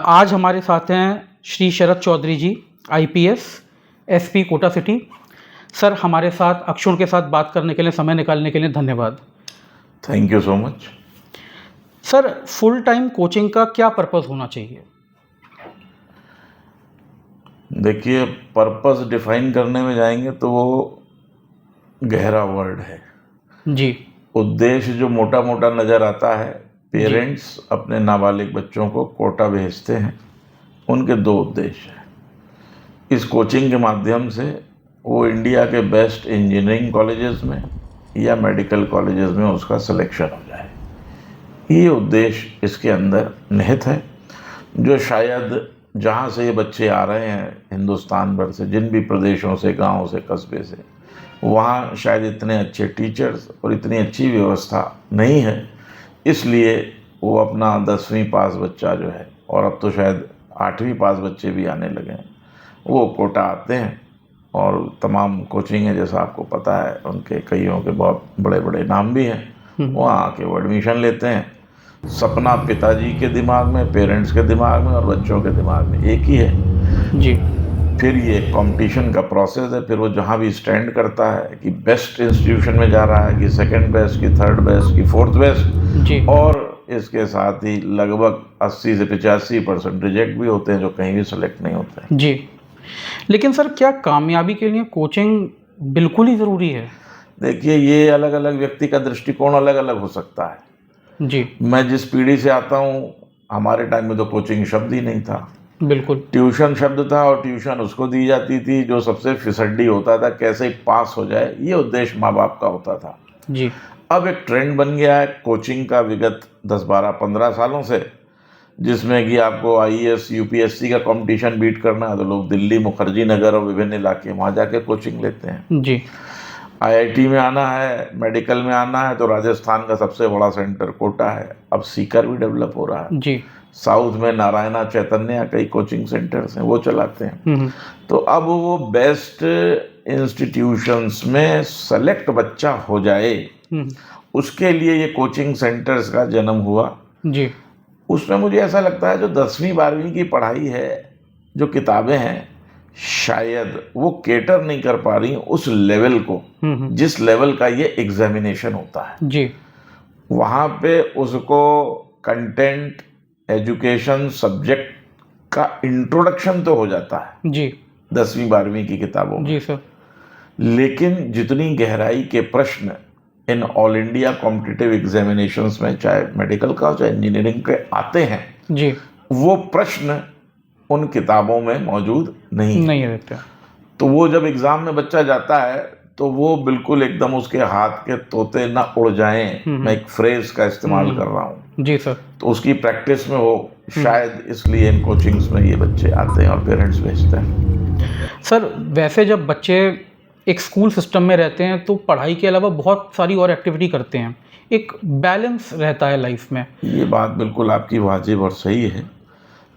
आज हमारे साथ हैं Shri Sharad Chaudhary ji, IPS, SP Kota city. Sir, हमारे साथ अक्षुण के साथ बात करने के लिए, समय निकालने के लिए धन्यवाद। Thank you so much. Sir, full time coaching का क्या पर्पस होना चाहिए? देखिए, पर्पस डिफाइन करने में जाएंगे तो वो गहरा वर्ड है। जी। उद्देश्य जो मोटा मोटा नज़र आता है, पेरेंट्स अपने नाबालिग बच्चों को कोटा भेजते हैं, उनके दो उद्देश्य हैं। इस कोचिंग के माध्यम से वो इंडिया के बेस्ट इंजीनियरिंग कॉलेजेस में या मेडिकल कॉलेजेस में उसका सिलेक्शन हो जाए। ये उद्देश्य इसके अंदर निहित है, जो शायद जहाँ से ये बच्चे आ रहे हैं हिंदुस्तान भर से, जिन भी प्रदेशों से, गाँव से, कस्बे से, वहाँ शायद इतने अच्छे टीचर्स और इतनी अच्छी व्यवस्था नहीं है। इसलिए वो अपना 10वीं पास बच्चा जो है, और अब तो शायद 8वीं पास बच्चे भी आने लगे हैं, वो कोटा आते हैं और तमाम कोचिंग है, जैसा आपको पता है, उनके कईयों के बहुत बड़े बड़े नाम भी हैं, वहाँ आके वो एडमिशन लेते हैं। सपना पिताजी के दिमाग में, पेरेंट्स के दिमाग में और बच्चों के दिमाग में एक ही है जी। फिर ये कंपटीशन का प्रोसेस है। फिर वो जहाँ भी स्टैंड करता है कि बेस्ट इंस्टीट्यूशन में जा रहा है, कि सेकंड बेस्ट, कि थर्ड बेस्ट, कि फोर्थ बेस्ट जी। और इसके साथ ही लगभग 80 से 85% रिजेक्ट भी होते हैं, जो कहीं भी सेलेक्ट नहीं होते हैं। जी। लेकिन सर, क्या कामयाबी के लिए कोचिंग बिल्कुल ही ज़रूरी है? देखिए, ये अलग अलग व्यक्ति का दृष्टिकोण अलग अलग हो सकता है। जी। मैं जिस पीढ़ी से आता हूँ, हमारे टाइम में तो कोचिंग शब्द ही नहीं था। बिल्कुल। ट्यूशन शब्द था, और ट्यूशन उसको दी जाती थी जो सबसे फिसड्डी होता था, कैसे पास हो जाए, ये उद्देश्य माँ बाप का होता था। जी। अब एक ट्रेंड बन गया है कोचिंग का विगत 10, 12, 15 सालों से, जिसमें कि आपको आईएएस, यूपीएससी का कंपटीशन बीट करना है तो लोग दिल्ली, मुखर्जी नगर और विभिन्न इलाके वहाँ जाके कोचिंग लेते हैं। जी। आईआईटी में आना है, मेडिकल में आना है तो राजस्थान का सबसे बड़ा सेंटर कोटा है। अब सीकर भी डेवलप हो रहा है। जी। साउथ में नारायणा, चैतन्य, कई कोचिंग सेंटर्स हैं, वो चलाते हैं। तो अब वो बेस्ट इंस्टीट्यूशंस में सेलेक्ट बच्चा हो जाए, उसके लिए ये कोचिंग सेंटर्स का जन्म हुआ। जी। उसमें मुझे ऐसा लगता है जो 10वीं 12वीं की पढ़ाई है, जो किताबें हैं, शायद वो केटर नहीं कर पा रही उस लेवल को, जिस लेवल का ये एग्जामिनेशन होता है। जी। वहाँ पे उसको कंटेंट, एजुकेशन, सब्जेक्ट का इंट्रोडक्शन तो हो जाता है जी 10वीं 12वीं की किताबों में। जी सर। लेकिन जितनी गहराई के प्रश्न in all India competitive examinations में, चाहे मेडिकल का चाहे इंजीनियरिंग के, आते हैं जी, वो प्रश्न उन किताबों में मौजूद नहीं रहते। तो वो जब एग्जाम में बच्चा जाता है तो वो बिल्कुल एकदम उसके हाथ के तोते ना उड़ जाएं, मैं एक फ्रेज का इस्तेमाल कर रहा हूँ। जी सर। तो उसकी प्रैक्टिस में हो, शायद इसलिए इन कोचिंग्स में ये बच्चे आते हैं और पेरेंट्स भेजते हैं। सर, वैसे जब बच्चे एक स्कूल सिस्टम में रहते हैं तो पढ़ाई के अलावा बहुत सारी और एक्टिविटी करते हैं, एक बैलेंस रहता है लाइफ में। ये बात बिल्कुल आपकी वाजिब और सही है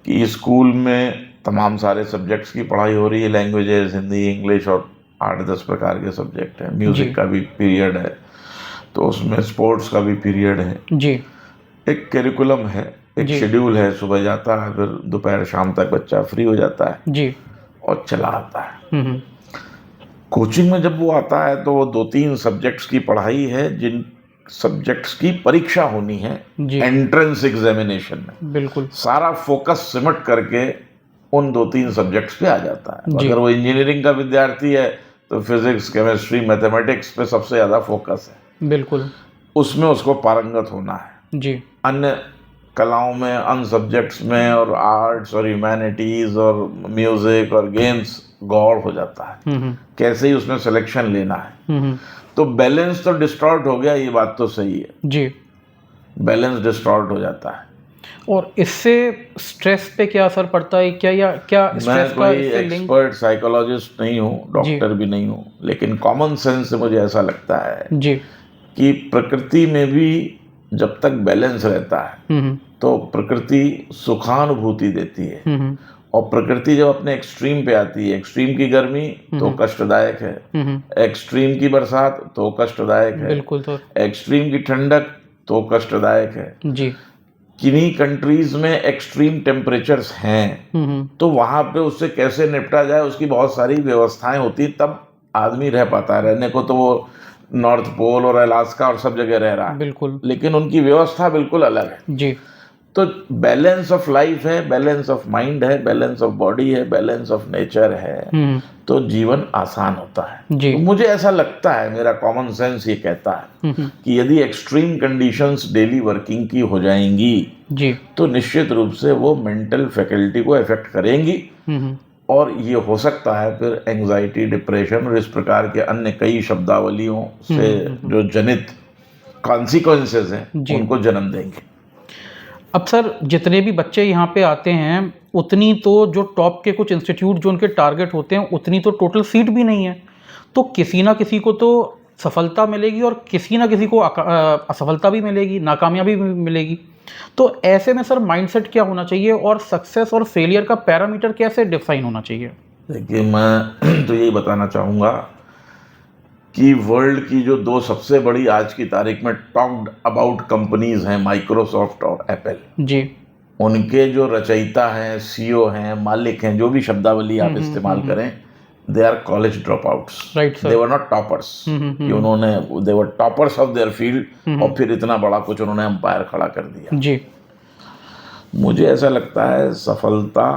कि स्कूल में तमाम सारे सब्जेक्ट्स की पढ़ाई हो रही है, लैंग्वेजेस, हिंदी, इंग्लिश और 8-10 प्रकार के सब्जेक्ट हैं। म्यूज़िक का भी पीरियड है, तो उसमें स्पोर्ट्स का भी पीरियड है। जी। एक करिकुलम है, एक शेड्यूल है, सुबह जाता है, फिर दोपहर शाम तक बच्चा फ्री हो जाता है जी, और चला आता है। कोचिंग में जब वो आता है तो वो 2-3 सब्जेक्ट्स की पढ़ाई है, जिन सब्जेक्ट्स की परीक्षा होनी है एंट्रेंस एग्जामिनेशन में। बिल्कुल। सारा फोकस सिमट करके उन 2-3 सब्जेक्ट्स पे आ जाता है। अगर वो इंजीनियरिंग का विद्यार्थी है तो फिजिक्स, केमिस्ट्री, मैथमेटिक्स पे सबसे ज़्यादा फोकस है। बिल्कुल। उसमें उसको पारंगत होना है जी। अन्य कलाओं में, अन्य सब्जेक्ट्स में, और आर्ट्स और ह्यूमैनिटीज़ और म्यूज़िक और गेम्स गौड़ हो जाता है कैसे ही उसमें सिलेक्शन लेना है। तो बैलेंस तो डिस्टॉर्ट हो गया, ये बात तो सही है जी, बैलेंस डिस्टॉर्ट हो जाता है। और इससे स्ट्रेस पे क्या असर पड़ता है, क्या मैं कोई एक्सपर्ट साइकोलॉजिस्ट नहीं हूँ, डॉक्टर भी नहीं हूँ, लेकिन कॉमन सेंस से मुझे ऐसा लगता है जी कि प्रकृति में भी जब तक बैलेंस रहता है तो प्रकृति सुखानुभूति देती है। और प्रकृति जब अपने एक्सट्रीम पे आती है, एक्सट्रीम की गर्मी तो कष्टदायक है, एक्सट्रीम की बरसात तो कष्टदायक है, बिल्कुल, तो एक्सट्रीम की ठंडक तो कष्टदायक है जी। किन्हीं कंट्रीज में एक्सट्रीम टेम्परेचर्स हैं, तो वहां पे उससे कैसे निपटा जाए उसकी बहुत सारी व्यवस्थाएं होती, तब आदमी रह पाता है। रहने को तो वो नॉर्थ पोल और अलास्का और सब जगह रह रहा है, बिल्कुल, लेकिन उनकी व्यवस्था बिल्कुल अलग है। जी, तो बैलेंस ऑफ लाइफ है, बैलेंस ऑफ माइंड है, बैलेंस ऑफ बॉडी है, बैलेंस ऑफ नेचर है, तो जीवन आसान होता है। जी, तो मुझे ऐसा लगता है, मेरा कॉमन सेंस ये कहता है कि यदि एक्सट्रीम कंडीशंस डेली वर्किंग की हो जाएंगी जी, तो निश्चित रूप से वो मेंटल फैकल्टी को इफेक्ट करेंगी, और ये हो सकता है फिर एंजाइटी, डिप्रेशन और इस प्रकार के अन्य कई शब्दावलियों से जो जनित कॉन्सिक्वेंसेस हैं उनको जन्म देंगे। अब सर जितने भी बच्चे यहाँ पे आते हैं उतनी तो जो टॉप के कुछ इंस्टीट्यूट जो उनके टारगेट होते हैं उतनी तो टोटल सीट भी नहीं है, तो किसी ना किसी को तो सफलता मिलेगी और किसी ना किसी को असफलता भी मिलेगी, नाकामयाबी भी मिलेगी। तो ऐसे में सर माइंडसेट क्या होना चाहिए और सक्सेस और फेलियर का पैरामीटर कैसे डिफाइन होना चाहिए? देखिए, मैं तो यही बताना चाहूँगा कि वर्ल्ड की जो दो सबसे बड़ी आज की तारीख में टॉक्ड अबाउट कंपनीज हैं, माइक्रोसॉफ्ट और एप्पल जी, उनके जो रचयिता हैं, सीईओ हैं, मालिक हैं, जो भी शब्दावली आप इस्तेमाल करें, they are college dropouts, right sir, they were not toppers कि उन्होंने, they were toppers of their field और फिर इतना बड़ा कुछ उन्होंने एम्पायर खड़ा कर दिया। जी, मुझे ऐसा लगता है सफलता,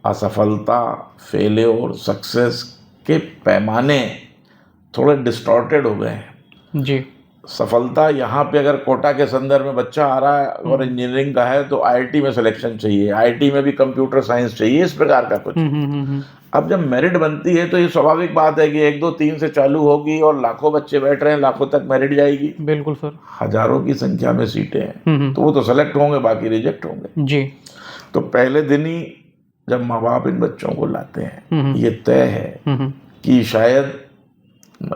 असफलता, फेलियर, सक्सेस के पैमाने थोड़े डिस्टॉर्टेड हो गए हैं। जी, सफलता यहाँ पे अगर कोटा के संदर्भ में बच्चा आ रहा है और इंजीनियरिंग का है तो आईआईटी में सिलेक्शन चाहिए, आईआईटी में भी कंप्यूटर साइंस चाहिए, इस प्रकार का कुछ। अब जब मेरिट बनती है तो ये स्वाभाविक बात है कि 1 2 3 से चालू होगी और लाखों बच्चे बैठ रहे हैं, लाखों तक मेरिट जाएगी। बिल्कुल सर, हजारों की संख्या में सीटें हैं, तो वो तो सेलेक्ट होंगे, बाकी रिजेक्ट होंगे। जी, तो पहले दिन ही जब माँ बाप इन बच्चों को लाते हैं, ये तय है कि शायद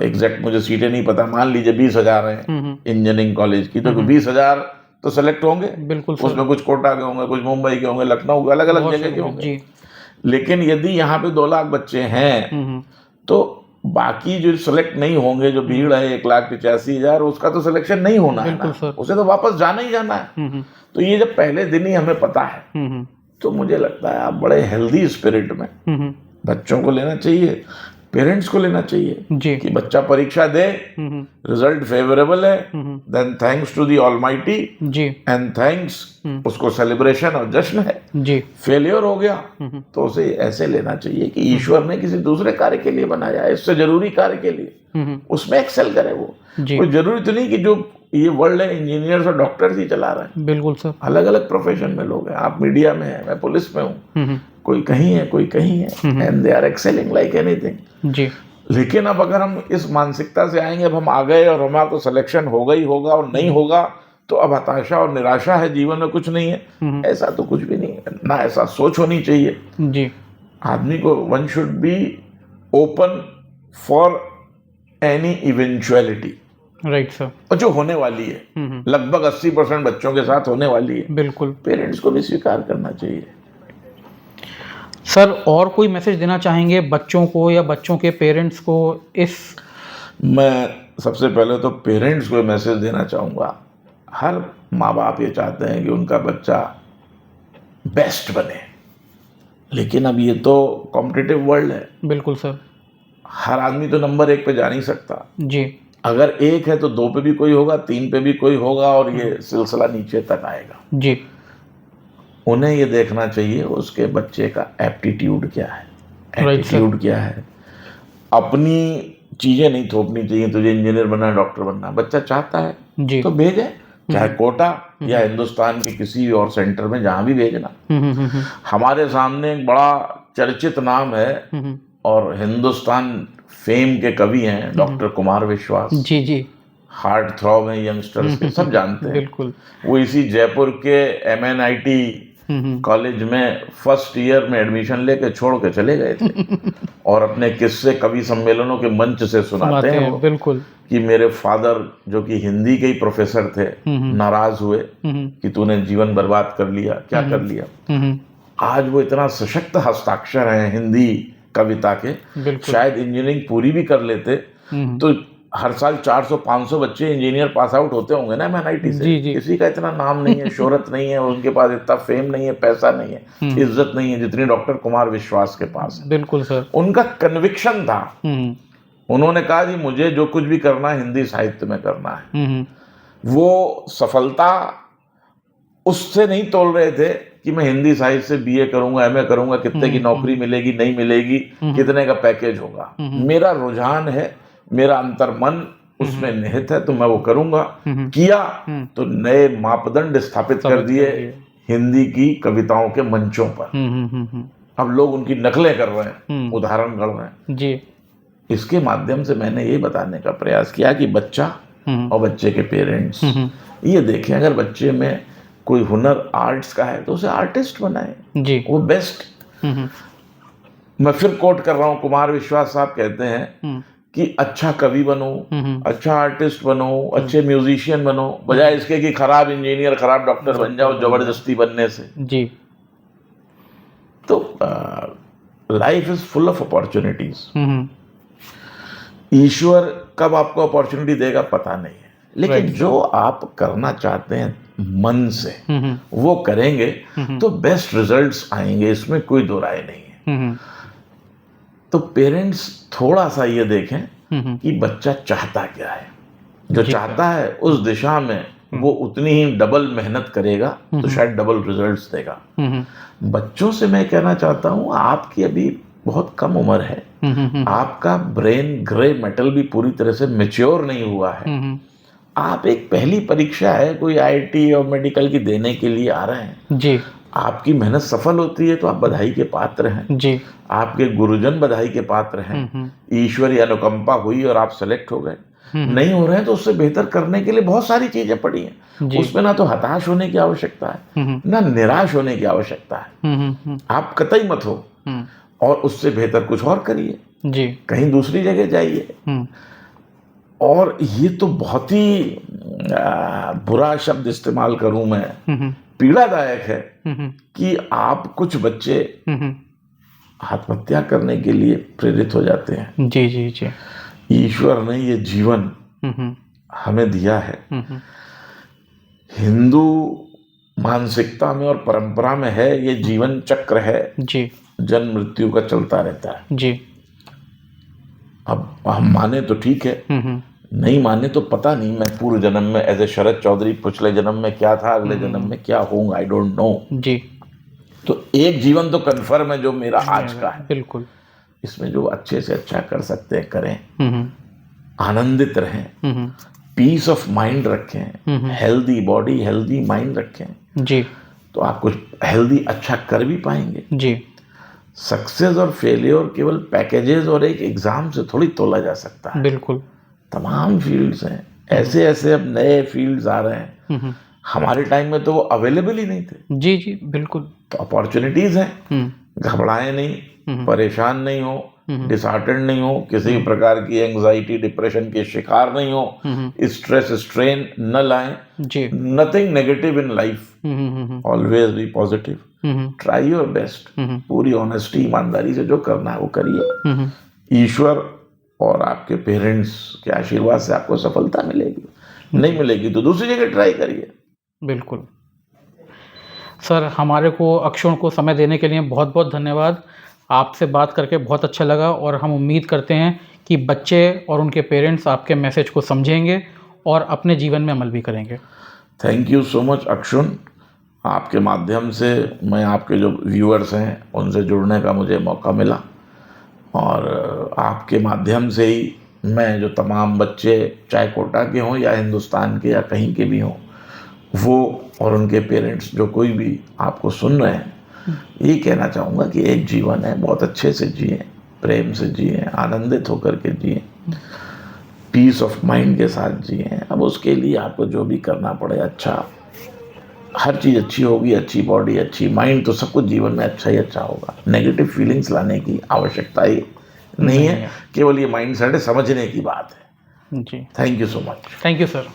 एग्जैक्ट मुझे सीटें नहीं पता, मान लीजिए 20,000 हैं इंजीनियरिंग कॉलेज की, तो 20,000 तो सेलेक्ट होंगे। बिल्कुल सर, उसमें कुछ कोटा के होंगे, कुछ मुंबई के होंगे, लखनऊ के, अलग अलग जगह के होंगे। जी, लेकिन यदि यहाँ पे 2 लाख बच्चे हैं तो बाकी जो सेलेक्ट नहीं होंगे, जो भीड़ है 1,85,000, उसका तो सिलेक्शन नहीं होना है ना, उसे तो वापस जाना ही जाना है। तो ये जब पहले दिन ही हमें पता है तो मुझे लगता है आप बड़े हेल्दी स्पिरिट में बच्चों को लेना चाहिए, पेरेंट्स को लेना चाहिए जी, कि बच्चा परीक्षा दे, रिजल्ट फेवरेबल है, then thanks to the almighty जी, एंड थैंक्स, उसको सेलिब्रेशन और जश्न है। जी, फेलियर हो गया तो उसे ऐसे लेना चाहिए कि ईश्वर ने किसी दूसरे कार्य के लिए बनाया है, इससे जरूरी कार्य के लिए, उसमें एक्सेल करे वो। कोई जरूरी तो नहीं कि जो ये वर्ल्ड है इंजीनियर्स और डॉक्टर्स ही चला रहे हैं, बिल्कुल सर, अलग अलग प्रोफेशन में लोग हैं। आप मीडिया में हैं, मैं पुलिस में हूँ, कोई कहीं है, कोई कहीं है, and they are excelling like anything. जी, लेकिन अब अगर हम इस मानसिकता से आएंगे, अब हम आ गए और हमारा तो सिलेक्शन होगा ही होगा और नहीं होगा तो अब हताशा और निराशा है, जीवन में कुछ नहीं है, ऐसा तो कुछ भी नहीं है ना, ऐसा सोच होनी चाहिए। जी, आदमी को one should be open for any eventuality, right sir, और जो होने वाली है लगभग 80% बच्चों के साथ होने वाली है, बिल्कुल। पेरेंट्स को भी स्वीकार करना चाहिए। सर और कोई मैसेज देना चाहेंगे बच्चों को या बच्चों के पेरेंट्स को इस? मैं सबसे पहले तो पेरेंट्स को मैसेज देना चाहूँगा, हर माँ बाप ये चाहते हैं कि उनका बच्चा बेस्ट बने, लेकिन अब ये तो कॉम्पिटिटिव वर्ल्ड है। बिल्कुल सर, हर आदमी तो नंबर 1 पे जा नहीं सकता। जी, अगर 1 है तो 2 पे भी कोई होगा, 3 पे भी कोई होगा, और ये सिलसिला नीचे तक आएगा। जी, उन्हें ये देखना चाहिए उसके बच्चे का एप्टीट्यूड क्या है, एटीट्यूड क्या है। अपनी चीजें नहीं थोपनी चाहिए, तुझे इंजीनियर बनना है, डॉक्टर बनना है, बच्चा चाहता है जी, तो भेजे, चाहे कोटा या हिंदुस्तान के किसी और सेंटर में, जहां भी भेजना। हमारे सामने एक बड़ा चर्चित नाम है और हिंदुस्तान फेम के कवि हैं, डॉक्टर कुमार विश्वास जी, जी, हार्ट थ्रॉब हैं यंगस्टर्स के, सब जानते हैं। बिल्कुल, वो इसी जयपुर के MNIT कॉलेज में फर्स्ट ईयर में एडमिशन लेके छोड़ के चले गए थे और अपने किस्से कवि सम्मेलनों के मंच से सुनाते हैं वो, बिल्कुल, कि मेरे फादर जो कि हिंदी के ही प्रोफेसर थे, नाराज हुए कि तूने जीवन बर्बाद कर लिया, क्या कर लिया। आज वो इतना सशक्त हस्ताक्षर हैं हिंदी कविता के, शायद इंजीनियरिंग पूरी भी कर लेते तो हर साल 400-500 बच्चे इंजीनियर पास आउट होते होंगे ना MNIT से। जी जी। किसी का इतना नाम नहीं है, शोहरत नहीं है, उनके पास इतना फेम नहीं है, पैसा नहीं है, इज्जत नहीं है जितनी डॉक्टर कुमार विश्वास के पास है। बिल्कुल सर। उनका कन्विक्शन था, उन्होंने कहा जी मुझे जो कुछ भी करना है हिंदी साहित्य में करना है। वो सफलता उससे नहीं तोल रहे थे कि मैं हिंदी साहित्य से BA करूंगा, MA करूंगा, कितने की नौकरी मिलेगी, नहीं मिलेगी, कितने का पैकेज होगा। मेरा रुझान है, मेरा अंतर्मन उसमें निहित है, तो मैं वो करूंगा। किया तो नए मापदंड स्थापित कर दिए हिंदी की कविताओं के मंचों पर। अब लोग उनकी नकलें कर रहे हैं, उदाहरण गढ़ रहे हैं जी। इसके माध्यम से मैंने ये बताने का प्रयास किया कि बच्चा और बच्चे के पेरेंट्स ये देखें, अगर बच्चे में कोई हुनर आर्ट्स का है तो उसे आर्टिस्ट बनाए जी। वो बेस्ट। मैं फिर कोट कर रहा हूँ, कुमार विश्वास साहब कहते हैं कि अच्छा कवि बनो, अच्छा आर्टिस्ट बनो, अच्छे म्यूजिशियन बनो, बजाय इसके कि खराब इंजीनियर, खराब डॉक्टर बन जाओ जबरदस्ती बनने से। जी। तो life is full of opportunities. ईश्वर कब आपको अपॉर्चुनिटी देगा पता नहीं है, लेकिन जो आप करना चाहते हैं मन से वो करेंगे तो बेस्ट रिजल्ट्स आएंगे, इसमें कोई दो राय नहीं है। तो पेरेंट्स थोड़ा सा ये देखें कि बच्चा चाहता क्या है, जो चाहता है उस दिशा में वो उतनी ही डबल मेहनत करेगा तो शायद डबल रिजल्ट्स देगा। बच्चों से मैं कहना चाहता हूँ, आपकी अभी बहुत कम उम्र है, आपका ब्रेन ग्रे मेटल भी पूरी तरह से मैच्योर नहीं हुआ है। आप एक पहली परीक्षा है, कोई IIT और मेडिकल की देने के लिए आ रहे हैं जी। आपकी मेहनत सफल होती है तो आप बधाई के पात्र हैं जी। आपके गुरुजन बधाई के पात्र हैं। ईश्वरीय अनुकंपा हुई और आप सेलेक्ट हो गए। नहीं हो रहे हैं तो उससे बेहतर करने के लिए बहुत सारी चीजें पड़ी हैं। उसमें ना तो हताश होने की आवश्यकता है, ना निराश होने की आवश्यकता है। आप कतई मत हो और उससे बेहतर कुछ और करिए जी, कहीं दूसरी जगह जाइए। और ये तो बहुत ही बुरा शब्द इस्तेमाल करूं मैं, पीड़ादायक है कि आप कुछ बच्चे आत्महत्या करने के लिए प्रेरित हो जाते हैं। जी जी जी। ईश्वर ने ये जीवन हमें दिया है। हिंदू मानसिकता में और परंपरा में है, ये जीवन चक्र है जी, जन्म मृत्यु का चलता रहता है जी। अब हम माने तो ठीक है, नहीं माने तो पता नहीं मैं पूर्व जन्म में एज ए शरद चौधरी पिछले जन्म में क्या था, अगले जन्म में क्या होऊंगा, आई डोंट नो जी। तो एक जीवन तो कन्फर्म है जो मेरा आज का है। बिल्कुल। इसमें जो अच्छे से अच्छा कर सकते हैं करें, आनंदित रहें, पीस ऑफ माइंड रखें, हेल्दी बॉडी हेल्दी माइंड रखें जी, तो आप कुछ हेल्दी अच्छा कर भी पाएंगे जी। सक्सेस और फेलियर केवल पैकेजेस और एक एग्जाम से थोड़ी तोला जा सकता है। बिल्कुल। तमाम फील्ड्स हैं, ऐसे ऐसे अब नए फील्ड्स आ रहे हैं, हमारे टाइम में तो वो अवेलेबल ही नहीं थे। जी जी बिल्कुल। तो अपॉर्चुनिटीज हैं, घबराएं नहीं, परेशान नहीं हो, डिसहार्टेंड नहीं हो, किसी प्रकार की एंजाइटी डिप्रेशन के शिकार नहीं हो, स्ट्रेस स्ट्रेन न लाएं जी। Nothing negative in life, always be positive, try your best, पूरी ऑनेस्टी ईमानदारी से जो करना है वो करिए। ईश्वर और आपके पेरेंट्स के आशीर्वाद से आपको सफलता मिलेगी, नहीं मिलेगी तो दूसरी जगह ट्राई करिए। बिल्कुल सर, हमारे को अक्षुण को समय देने के लिए बहुत बहुत धन्यवाद। आपसे बात करके बहुत अच्छा लगा और हम उम्मीद करते हैं कि बच्चे और उनके पेरेंट्स आपके मैसेज को समझेंगे और अपने जीवन में अमल भी करेंगे। थैंक यू सो मच अक्षुण, आपके माध्यम से मैं आपके जो व्यूअर्स हैं उनसे जुड़ने का मुझे मौका मिला और आपके माध्यम से ही मैं जो तमाम बच्चे चाहे कोटा के हों या हिंदुस्तान के या कहीं के भी हों, वो और उनके पेरेंट्स जो कोई भी आपको सुन रहे हैं, यही कहना चाहूँगा कि एक जीवन है, बहुत अच्छे से जिए, प्रेम से जिए, आनंदित होकर के जिए, पीस ऑफ माइंड के साथ जिए। अब उसके लिए आपको जो भी करना पड़े, अच्छा हर चीज़ अच्छी होगी, अच्छी बॉडी अच्छी माइंड तो सब कुछ जीवन में अच्छा ही अच्छा होगा। नेगेटिव फीलिंग्स लाने की आवश्यकता ही नहीं है, केवल ये माइंड सेट है, समझने की बात है। जी। Thank you so much. Thank you sir.